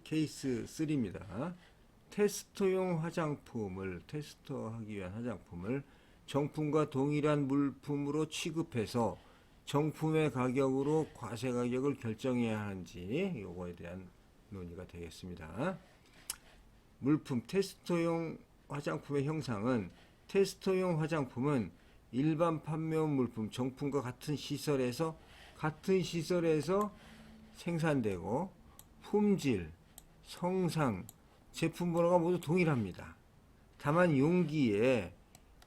케이스 3입니다. 테스터용 화장품을 테스터하기 위한 화장품을 정품과 동일한 물품으로 취급해서 정품의 가격으로 과세 가격을 결정해야 하는지 요거에 대한 논의가 되겠습니다. 물품 테스터용 화장품의 형상은 테스터용 화장품은 일반 판매용 물품 정품과 같은 시설에서 생산되고 품질, 성상, 제품 번호가 모두 동일합니다. 다만 용기에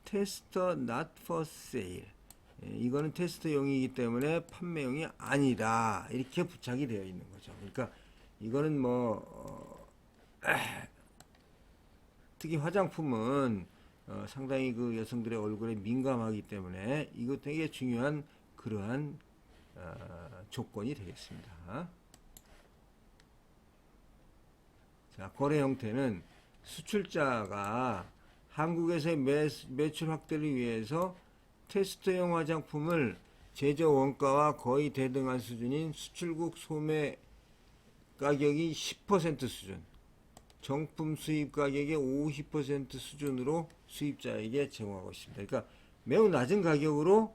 테스터 not for sale 이거는 테스트용이기 때문에 판매용이 아니다 이렇게 부착이 되어 있는 거죠. 그러니까 이거는 특히 화장품은 상당히 그 여성들의 얼굴에 민감하기 때문에 이거 되게 중요한 그러한 조건이 되겠습니다. 자, 거래 형태는 수출자가 한국에서의 매출 확대를 위해서 테스트용 화장품을 제조 원가와 거의 대등한 수준인 수출국 소매 가격이 10% 수준, 정품 수입 가격의 50% 수준으로 수입자에게 제공하고 있습니다. 그러니까 매우 낮은 가격으로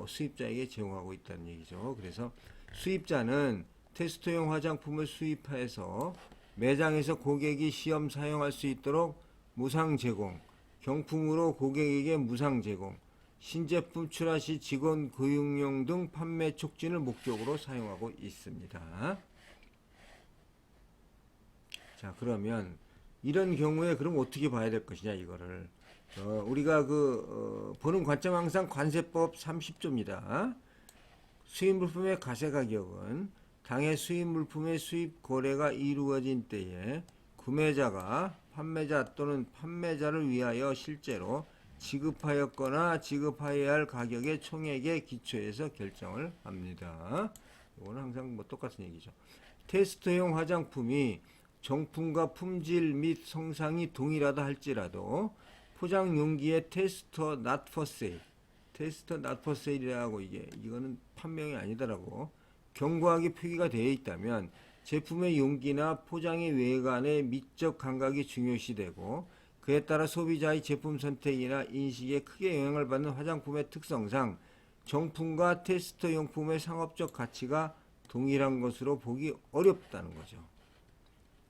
수입자에게 제공하고 있다는 얘기죠. 그래서 수입자는 테스트용 화장품을 수입해서 매장에서 고객이 시험 사용할 수 있도록 무상 제공, 경품으로 고객에게 무상 제공, 신제품 출하 시 직원 교육용 등 판매 촉진을 목적으로 사용하고 있습니다. 자, 그러면 이런 경우에 그럼 어떻게 봐야 될 것이냐 이거를 우리가 보는 관점 항상 관세법 30조입니다. 수입 물품의 과세 가격은 당해 수입 물품의 수입 거래가 이루어진 때에 구매자가 판매자 또는 판매자를 위하여 실제로 지급하였거나 지급하여야 할 가격의 총액에 기초해서 결정을 합니다. 이거는 항상 똑같은 얘기죠. 테스트용 화장품이 정품과 품질 및 성상이 동일하다 할지라도 포장 용기에 테스터 not for sale, 테스터 not for sale이라고 이거는 판명이 아니다라고 경고하게 표기가 되어 있다면 제품의 용기나 포장의 외관의 미적 감각이 중요시되고 그에 따라 소비자의 제품 선택이나 인식에 크게 영향을 받는 화장품의 특성상 정품과 테스터 용품의 상업적 가치가 동일한 것으로 보기 어렵다는 거죠.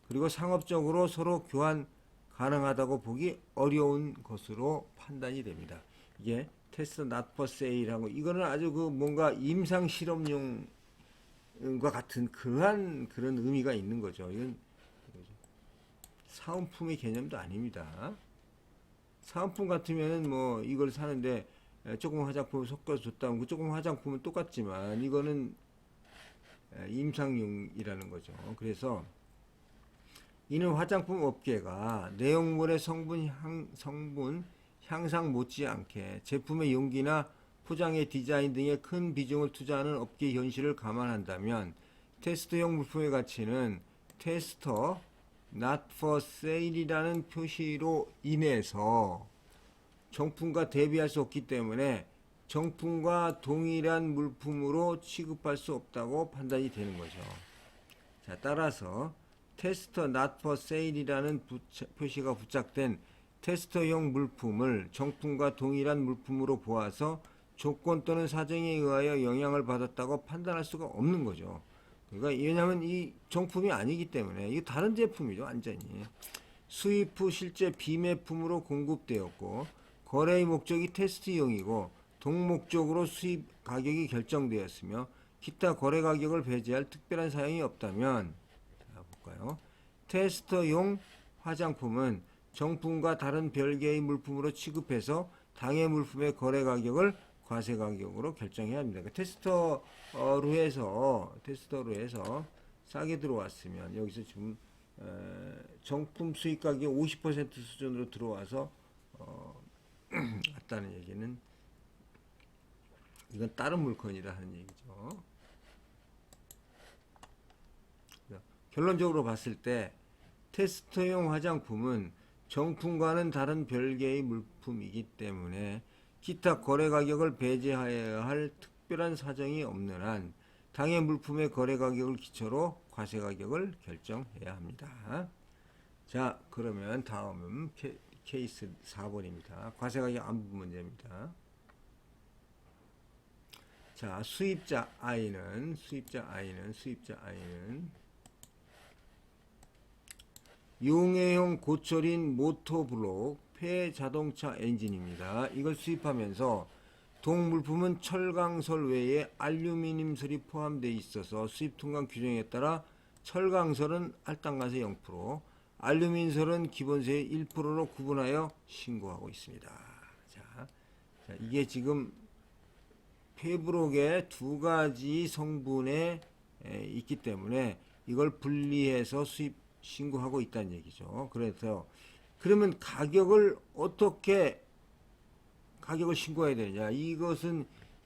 그리고 상업적으로 서로 교환 가능하다고 보기 어려운 것으로 판단이 됩니다. 이게 테스트 not for sale하고 이거는 아주 뭔가 임상 실험용과 같은 그런 의미가 있는 거죠. 이건 사은품의 개념도 아닙니다. 사은품 같으면은 이걸 사는데 조금 화장품을 섞어서 줬다면 그 조금 화장품은 똑같지만 이거는 임상용이라는 거죠. 그래서 이는 화장품 업계가 내용물의 성분 향상 못지않게 제품의 용기나 포장의 디자인 등에 큰 비중을 투자하는 업계 현실을 감안한다면 테스트용 물품의 가치는 테스터 not for sale이라는 표시로 인해서 정품과 대비할 수 없기 때문에 정품과 동일한 물품으로 취급할 수 없다고 판단이 되는 거죠. 자, 따라서 테스터 not for sale이라는 표시가 부착된 테스터용 물품을 정품과 동일한 물품으로 보아서 조건 또는 사정에 의하여 영향을 받았다고 판단할 수가 없는 거죠. 그러니까 왜냐하면 이 정품이 아니기 때문에 이게 다른 제품이죠. 완전히 수입 후 실제 비매품으로 공급되었고 거래의 목적이 테스트용이고 동목적으로 수입 가격이 결정되었으며 기타 거래 가격을 배제할 특별한 사용이 없다면 볼까요? 테스터용 화장품은 정품과 다른 별개의 물품으로 취급해서 당해 물품의 거래 가격을 과세 가격으로 결정해야 합니다. 그러니까 테스터로 해서 싸게 들어왔으면 여기서 지금 정품 수입 가격이 50% 수준으로 들어와서 왔다는 얘기는 이건 다른 물건이라 하는 얘기죠. 결론적으로 봤을 때 테스터용 화장품은 정품과는 다른 별개의 물품이기 때문에 기타 거래 가격을 배제하여야 할 특별한 사정이 없는 한 당해 물품의 거래 가격을 기초로 과세 가격을 결정해야 합니다. 자, 그러면 다음은 케이스 4번입니다. 과세 가격 안분 문제입니다. 자, 수입자 I는 용해용 고철인 모터블록 폐자동차 엔진입니다. 이걸 수입하면서 동물품은 철강설 외에 알루미늄설이 포함되어 있어서 수입 통관 규정에 따라 철강설은 할당과세 0%, 알루미늄설은 기본세의 1%로 구분하여 신고하고 있습니다. 자, 이게 지금 폐브록의 두 가지 성분에 있기 때문에 이걸 분리해서 수입 신고하고 있다는 얘기죠. 그래서 그러면 가격을 어떻게 신고해야 되느냐? 이것은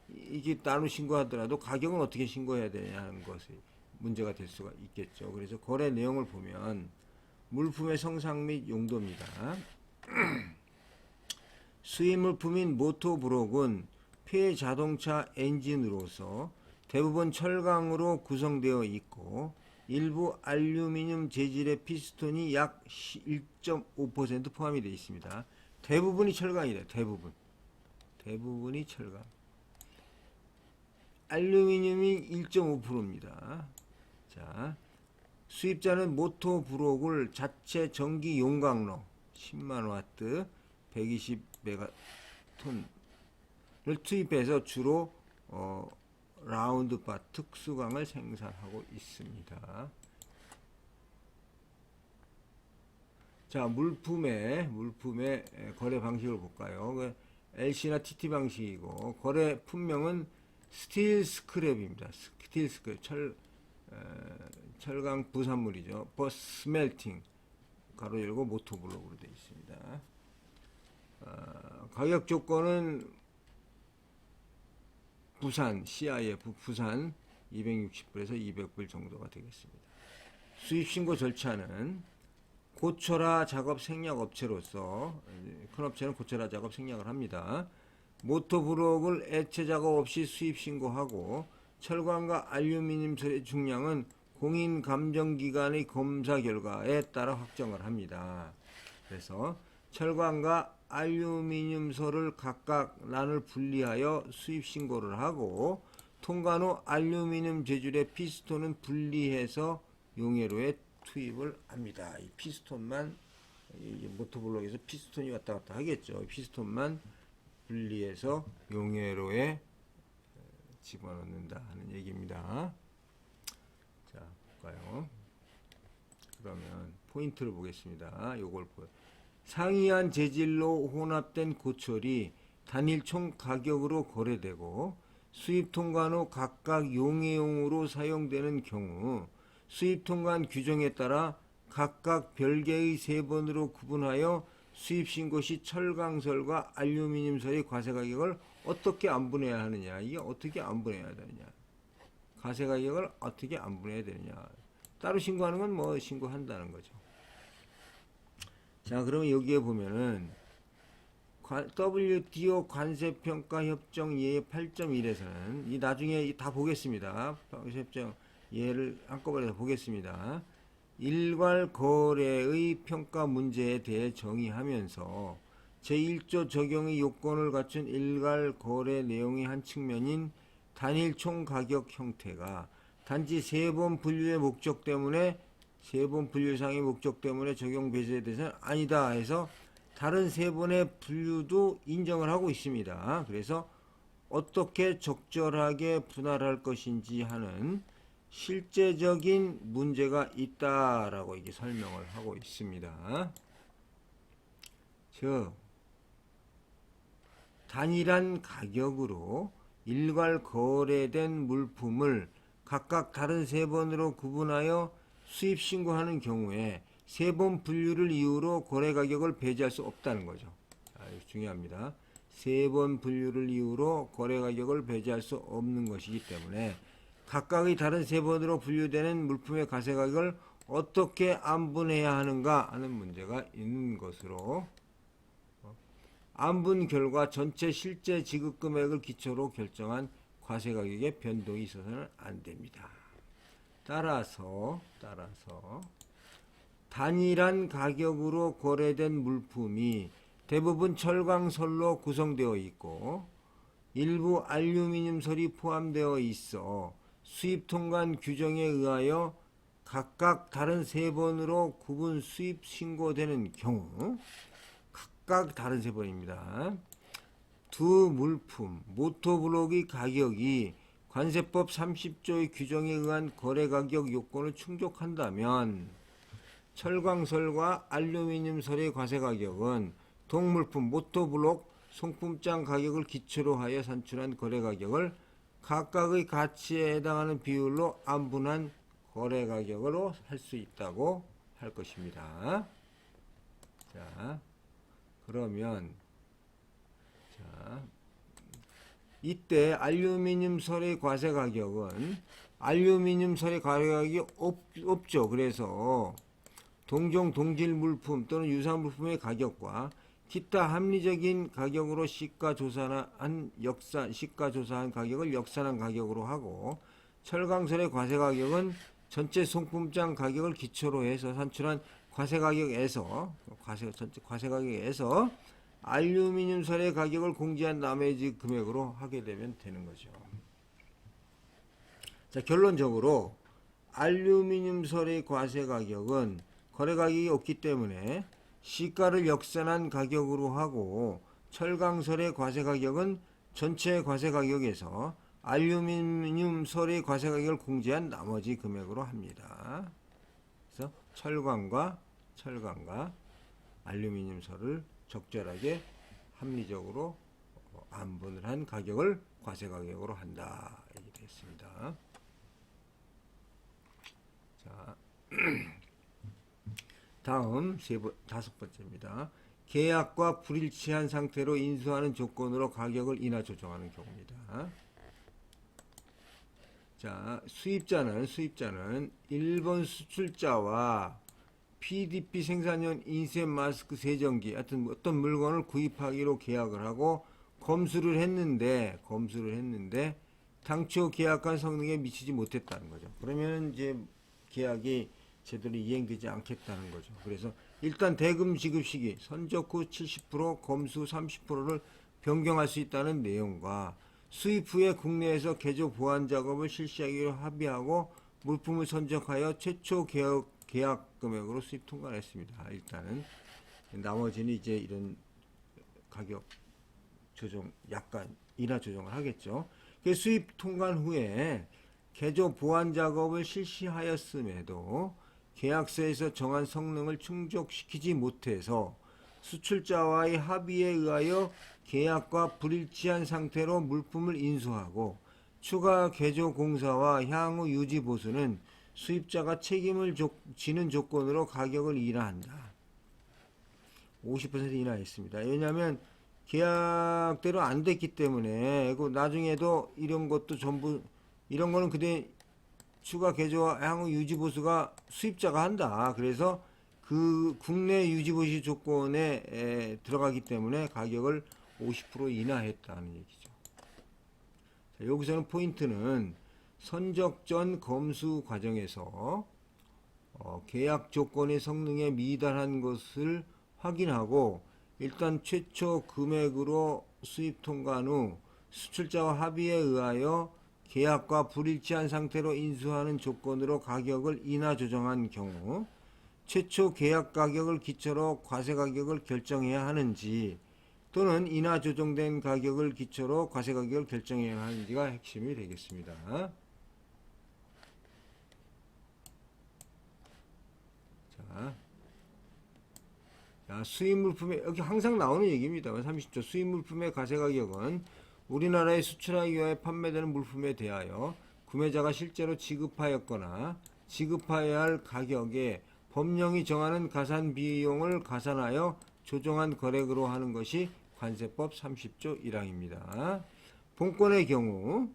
이게 따로 신고하더라도 가격은 어떻게 신고해야 되느냐 하는 것이 문제가 될 수가 있겠죠. 그래서 거래 내용을 보면 물품의 성상 및 용도입니다. 수입 물품인 모터브록은 폐자동차 엔진으로서 대부분 철강으로 구성되어 있고 일부 알루미늄 재질의 피스톤이 약 1.5% 포함이 되어 있습니다. 대부분이 철강이래. 대부분이 철강. 알루미늄이 1.5%입니다. 자, 수입자는 모터브록을 자체 전기 용광로 10만W 120메가톤을 투입해서 주로 라운드바 특수광을 생산하고 있습니다. 자, 물품의 거래 방식을 볼까요? LC나 TT 방식이고 거래 품명은 스틸 스크랩입니다. 스틸 스크랩 철강 부산물이죠. 버스멜팅 가로 열고 모터블록으로 되어 있습니다. 가격 조건은 부산 CIF 부산 260불에서 200불 정도가 되겠습니다. 수입 신고 절차는 고철화 작업 생략 업체로서 큰 업체는 고철화 작업 생략을 합니다. 모터브록을 액체 작업 없이 수입 신고하고 철강과 알루미늄 설의 중량은 공인 감정기관의 검사 결과에 따라 확정을 합니다. 그래서 철강과 알루미늄설을 각각 란을 분리하여 수입 신고를 하고 통관 후 알루미늄 재질의 피스톤은 분리해서 용해로에 투입을 합니다. 이 피스톤만 모터블록에서 피스톤이 왔다 갔다 하겠죠. 피스톤만 분리해서 용해로에 집어넣는다 하는 얘기입니다. 자, 볼까요? 그러면 포인트를 보겠습니다. 요걸 상이한 재질로 혼합된 고철이 단일 총 가격으로 거래되고 수입 통관 후 각각 용해용으로 사용되는 경우 수입 통관 규정에 따라 각각 별개의 세번으로 구분하여 수입 신고 시 철강설과 알루미늄설의 과세 가격을 어떻게 안분해야 하느냐? 이게 어떻게 안분해야 되느냐? 과세 가격을 어떻게 안분해야 되느냐? 따로 신고하는 건 뭐 신고한다는 거죠. 자, 그러면 여기에 보면은 WTO 관세평가협정 예의 8.1에서는 이 나중에 다 보겠습니다. 협정 예를 한꺼번에 다 보겠습니다. 일괄 거래의 평가 문제에 대해 정의하면서 제1조 적용의 요건을 갖춘 일괄 거래 내용의 한 측면인 단일 총 가격 형태가 단지 세번 분류의 목적 때문에 세번 분류상의 목적 때문에 적용 배제에 대해서는 아니다 해서 다른 세 번의 분류도 인정을 하고 있습니다. 그래서 어떻게 적절하게 분할할 것인지 하는 실제적인 문제가 있다라고 이게 설명을 하고 있습니다. 즉, 단일한 가격으로 일괄 거래된 물품을 각각 다른 세 번으로 구분하여 수입 신고하는 경우에 세 번 분류를 이유로 거래 가격을 배제할 수 없다는 거죠. 이거 중요합니다. 세 번 분류를 이유로 거래 가격을 배제할 수 없는 것이기 때문에 각각의 다른 세 번으로 분류되는 물품의 과세 가격을 어떻게 안분해야 하는가 하는 문제가 있는 것으로 안분 결과 전체 실제 지급 금액을 기초로 결정한 과세 가격의 변동이 있어서는 안 됩니다. 따라서 단일한 가격으로 거래된 물품이 대부분 철광설로 구성되어 있고 일부 알루미늄설이 포함되어 있어 수입 통관 규정에 의하여 각각 다른 세 번으로 구분 수입 신고되는 경우, 각각 다른 세 번입니다. 두 물품 모토블록의 가격이 관세법 30조의 규정에 의한 거래가격 요건을 충족한다면 철광설과 알루미늄설의 과세가격은 동물품 모토블록 송품장 가격을 기초로 하여 산출한 거래가격을 각각의 가치에 해당하는 비율로 안분한 거래가격으로 할 수 있다고 할 것입니다. 자, 그러면 이때 알루미늄설의 과세가격은 알루미늄설의 과세가격이 없죠. 그래서 동종 동질 물품 또는 유사 물품의 가격과 기타 합리적인 가격으로 시가조사한 가격을 역산한 가격으로 하고 철강설의 과세가격은 전체 송품장 가격을 기초로 해서 산출한 과세가격에서 알루미늄설의 가격을 공제한 나머지 금액으로 하게 되면 되는 거죠. 자, 결론적으로 알루미늄설의 과세가격은 거래가격이 없기 때문에 시가를 역산한 가격으로 하고 철강설의 과세가격은 전체 과세가격에서 알루미늄설의 과세가격을 공제한 나머지 금액으로 합니다. 그래서 철강과 알루미늄설을 적절하게 합리적으로 안분을 한 가격을 과세가격으로 한다. 이렇게 됐습니다. 자, 다음 다섯 번째입니다. 계약과 불일치한 상태로 인수하는 조건으로 가격을 인하 조정하는 경우입니다. 자, 수입자는 1번 수출자와 PDP 생산용 인쇄 마스크 세정기 하여튼 어떤 물건을 구입하기로 계약을 하고 검수를 했는데 당초 계약한 성능에 미치지 못했다는 거죠. 그러면 이제 계약이 제대로 이행되지 않겠다는 거죠. 그래서 일단 대금 지급 시기 선적 후 70% 검수 30%를 변경할 수 있다는 내용과 수입 후에 국내에서 개조 보완 작업을 실시하기로 합의하고 물품을 선적하여 최초 계약 금액으로 수입 통관했습니다. 일단은 나머지는 이제 이런 가격 조정 약간 인하 조정을 하겠죠. 수입 통관 후에 개조 보완 작업을 실시하였음에도 계약서에서 정한 성능을 충족시키지 못해서 수출자와의 합의에 의하여 계약과 불일치한 상태로 물품을 인수하고 추가 개조 공사와 향후 유지 보수는 수입자가 책임을 지는 조건으로 가격을 인하한다. 50% 인하했습니다. 왜냐하면 계약대로 안 됐기 때문에 나중에도 이런 것도 전부 이런 거는 그때 추가 개조와 향후 유지 보수가 수입자가 한다. 그래서 그 국내 유지 보수 조건에 들어가기 때문에 가격을 50% 인하했다는 얘기죠. 자, 여기서는 포인트는 선적 전 검수 과정에서 계약 조건의 성능에 미달한 것을 확인하고 일단 최초 금액으로 수입 통관 후 수출자와 합의에 의하여 계약과 불일치한 상태로 인수하는 조건으로 가격을 인하 조정한 경우 최초 계약 가격을 기초로 과세 가격을 결정해야 하는지 또는 인하 조정된 가격을 기초로 과세 가격을 결정해야 하는지가 핵심이 되겠습니다. 자, 수입 물품의 여기 항상 나오는 얘기입니다. 30조 수입 물품의 과세 가격은 우리나라에 수출하기 위해 판매되는 물품에 대하여 구매자가 실제로 지급하였거나 지급해야 할 가격에 법령이 정하는 가산 비용을 가산하여 조정한 거래액으로 하는 것이 관세법 30조 1항입니다. 본건의 경우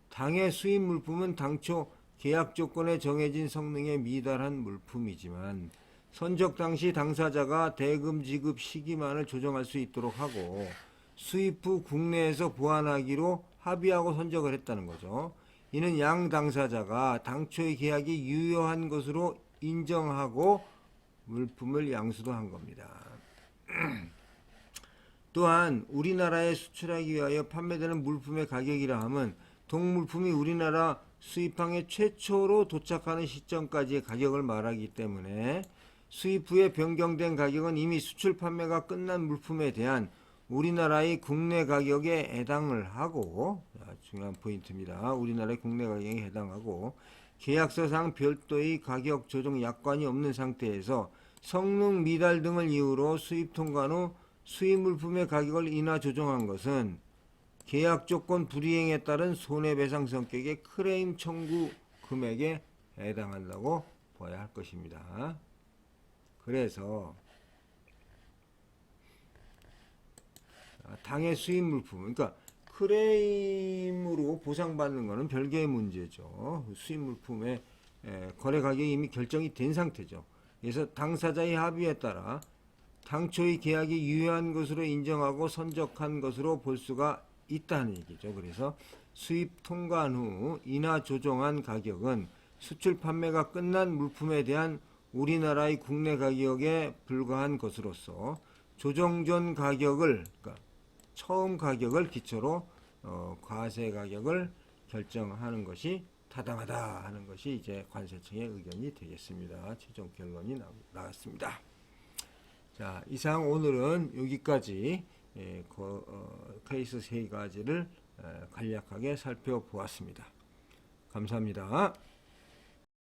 당해 수입 물품은 당초 계약 조건에 정해진 성능에 미달한 물품이지만 선적 당시 당사자가 대금 지급 시기만을 조정할 수 있도록 하고 수입 후 국내에서 보완하기로 합의하고 선적을 했다는 거죠. 이는 양 당사자가 당초의 계약이 유효한 것으로 인정하고 물품을 양수도 한 겁니다. 또한 우리나라에 수출하기 위하여 판매되는 물품의 가격이라 함은 동물품이 우리나라 수입항에 최초로 도착하는 시점까지의 가격을 말하기 때문에 수입 후에 변경된 가격은 이미 수출 판매가 끝난 물품에 대한 우리나라의 국내 가격에 해당을 하고, 중요한 포인트입니다. 우리나라의 국내 가격에 해당하고 계약서상 별도의 가격 조정 약관이 없는 상태에서 성능 미달 등을 이유로 수입 통관 후 수입 물품의 가격을 인하 조정한 것은 계약 조건 불이행에 따른 손해배상 성격의 클레임 청구 금액에 해당한다고 봐야 할 것입니다. 그래서 당해 수입 물품, 그러니까 클레임으로 보상받는 것은 별개의 문제죠. 수입 물품의 거래 가격이 이미 결정이 된 상태죠. 그래서 당사자의 합의에 따라 당초의 계약이 유효한 것으로 인정하고 선적한 것으로 볼 수가 있다는 얘기죠. 그래서 수입 통관 후 인하 조정한 가격은 수출 판매가 끝난 물품에 대한 우리나라의 국내 가격에 불과한 것으로서 조정 전 가격을, 그러니까 처음 가격을 기초로 과세 가격을 결정하는 것이 타당하다 하는 것이 이제 관세청의 의견이 되겠습니다. 최종 결론이 나왔습니다. 자, 이상 오늘은 여기까지 케이스 3가지를 간략하게 살펴보았습니다. 감사합니다.